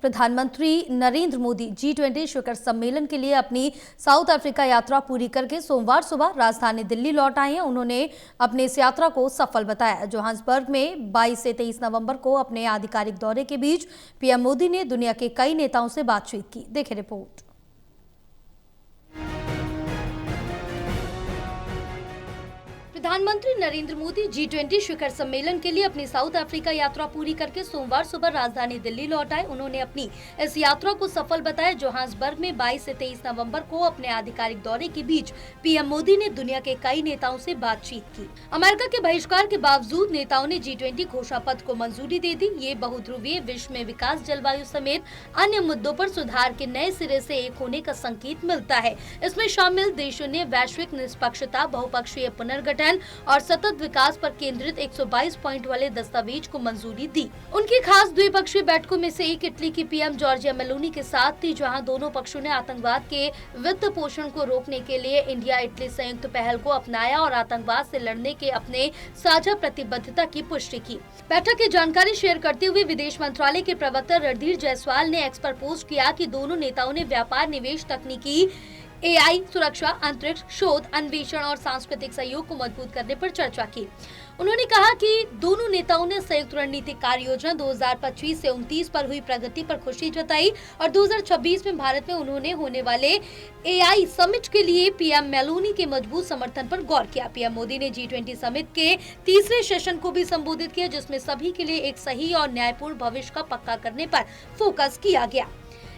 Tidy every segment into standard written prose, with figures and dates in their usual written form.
प्रधानमंत्री नरेंद्र मोदी G20 शिखर सम्मेलन के लिए अपनी साउथ अफ्रीका यात्रा पूरी करके सोमवार सुबह राजधानी दिल्ली लौट आए हैं। उन्होंने अपने इस यात्रा को सफल बताया। जोहान्सबर्ग में 22 से 23 नवंबर को अपने आधिकारिक दौरे के बीच पीएम मोदी ने दुनिया के कई नेताओं से बातचीत की। देखें रिपोर्ट। प्रधानमंत्री नरेंद्र मोदी G20 शिखर सम्मेलन के लिए अपनी साउथ अफ्रीका यात्रा पूरी करके सोमवार सुबह राजधानी दिल्ली लौट आए। उन्होंने अपनी इस यात्रा को सफल बताया। जोहान्सबर्ग में 22 से 23 नवंबर को अपने आधिकारिक दौरे के बीच पीएम मोदी ने दुनिया के कई नेताओं से बातचीत की। अमेरिका के बहिष्कार के बावजूद नेताओं ने G20 घोषणा पत्र को मंजूरी दे दी। ये बहुध्रुवीय विश्व में विकास, जलवायु समेत अन्य मुद्दों पर सुधार के नए सिरे से एक होने का संकेत मिलता है। इसमें शामिल देशों ने वैश्विक निष्पक्षता, बहुपक्षीय पुनर्गठन और सतत विकास पर केंद्रित 122 पॉइंट वाले दस्तावेज को मंजूरी दी। उनकी खास द्विपक्षीय बैठकों में से एक इटली की पीएम जॉर्जिया मेलोनी के साथ थी, जहां दोनों पक्षों ने आतंकवाद के वित्त पोषण को रोकने के लिए इंडिया इटली संयुक्त पहल को अपनाया और आतंकवाद से लड़ने के अपने साझा प्रतिबद्धता की पुष्टि की। बैठक की जानकारी शेयर करते हुए विदेश मंत्रालय के प्रवक्ता रणधीर जायसवाल ने एक्स पर पोस्ट किया कि दोनों नेताओं ने व्यापार, निवेश, तकनीकी, AI, सुरक्षा, अंतरिक्ष, शोध, अन्वेषण और सांस्कृतिक सहयोग को मजबूत करने पर चर्चा की। उन्होंने कहा कि दोनों नेताओं ने संयुक्त रणनीतिक कार्य योजना 2025 से 29 पर हुई प्रगति पर खुशी जताई और 2026 में भारत में उन्होंने होने वाले AI समिट के लिए पीएम मेलोनी के मजबूत समर्थन पर गौर किया। पीएम मोदी ने G20 समिट के तीसरे सेशन को भी संबोधित किया, जिसमें सभी के लिए एक सही और न्यायपूर्ण भविष्य का पक्का करने पर फोकस किया गया।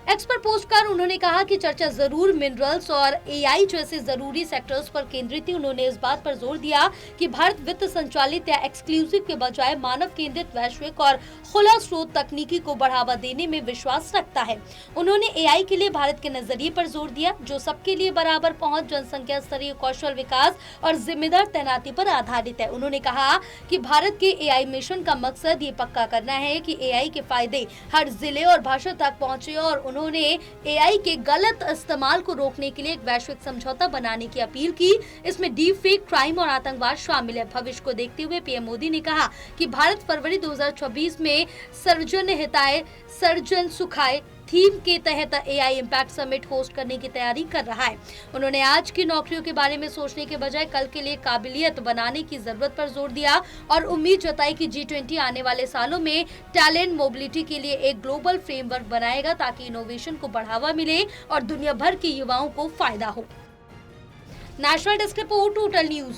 एक्स पर पोस्ट कर उन्होंने कहा कि चर्चा जरूर मिनरल्स और AI जैसे जरूरी सेक्टर्स पर केंद्रित थी। उन्होंने इस बात पर जोर दिया कि भारत वित्त संचालित या एक्सक्लूसिव के बजाय मानव केंद्रित, वैश्विक और खुला स्रोत तकनीकी को बढ़ावा देने में विश्वास रखता है। उन्होंने AI के लिए भारत के नजरिए पर जोर दिया, जो सबके लिए बराबर पहुंच, जनसंख्या स्तरीय कौशल विकास और जिम्मेदार तैनाती पर आधारित है। उन्होंने कहा कि भारत के AI मिशन का मकसद ये पक्का करना है कि AI के फायदे हर जिले और भाषा तक पहुंचे और उन्होंने AI के गलत इस्तेमाल को रोकने के लिए एक वैश्विक समझौता बनाने की अपील की। इसमें डीप फेक, क्राइम और आतंकवाद शामिल है। भविष्य को देखते हुए पीएम मोदी ने कहा कि भारत फरवरी 2026 में सर्वजन हिताय सर्वजन सुखाय थीम के तहत AI इम्पैक्ट समिट होस्ट करने की तैयारी कर रहा है। उन्होंने आज की नौकरियों के बारे में सोचने के बजाय कल के लिए काबिलियत बनाने की जरूरत पर जोर दिया और उम्मीद जताई कि G20 आने वाले सालों में टैलेंट मोबिलिटी के लिए एक ग्लोबल फ्रेमवर्क बनाएगा, ताकि इनोवेशन को बढ़ावा मिले और दुनिया भर के युवाओं को फायदा हो। National desk report, total news.